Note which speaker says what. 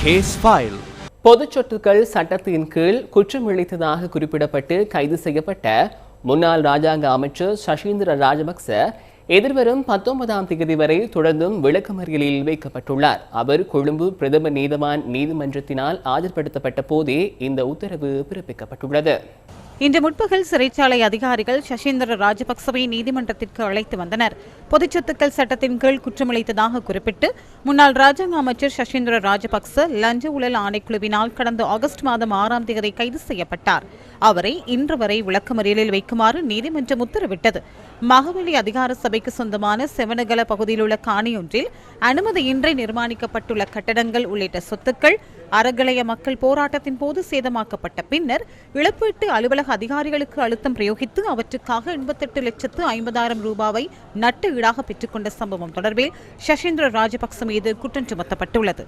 Speaker 1: Case file.
Speaker 2: பொதுச் சொத்துக்கள் சட்டத்தின் கீழ் குற்றம் இழைத்ததாக குறிப்பிடப்பட்டு கைது செய்யப்பட்ட முன்னாள் ராஜாங்க அமைச்சர் சசீந்திர ராஜபக்ச எதிர்வரும் 19ஆம் தேதி வரை தொடர்ந்தும் விளக்கமறியலில் வைக்கப்பட்டுள்ளார். அவர் கொழும்பு பிரதம நீதவான் நீதிமன்றத்தினால் ஆஜர்படுத்தப்பட்ட போதே இந்த உத்தரவு பிறப்பிக்கப்பட்டுள்ளது.
Speaker 3: இன்று முற்பகல் சிறைச்சாலை அதிகாரிகள் சசீந்திர ராஜபக்சவை நீதிமன்றத்திற்கு அழைத்து வந்தனர். பொதுச் சொத்துக்கள் சட்டத்தின் கீழ் குற்றமிழைத்ததாக குறிப்பிட்டு முன்னாள் ராஜாங்க அமைச்சர் சசீந்திர ராஜபக்ச லஞ்ச ஊழல் ஆணைக்குழுவினால் கடந்த ஆகஸ்ட் மாதம் 6ஆம் தேதி கைது செய்யப்பட்டார். அவரை இன்று வரை விளக்கமறியலில் வைக்குமாறு நீதிமன்றம் உத்தரவிட்டது. மகவெளி அதிகார சபைக்கு சொந்தமான செவனகல பகுதியில் உள்ள காணியொன்றில் அனுமதியின்றி நிர்மாணிக்கப்பட்டுள்ள கட்டடங்கள் உள்ளிட்ட சொத்துக்கள் அறகலைய மக்கள் போராட்டத்தின் போது சேதமாக்கப்பட்ட பின்னர் இழப்பீட்டு அலுவலக அதிகாரிகளுக்கு அழுத்தம் பிரயோகித்து அவற்றுக்காக 88,50,000 ரூபாவை நட்டு ஈடாக பெற்றுக்கொண்ட சம்பவம் தொடர்பில் சசீந்திர ராஜபக்ச மீது குற்றம் சுமத்தப்பட்டுள்ளது.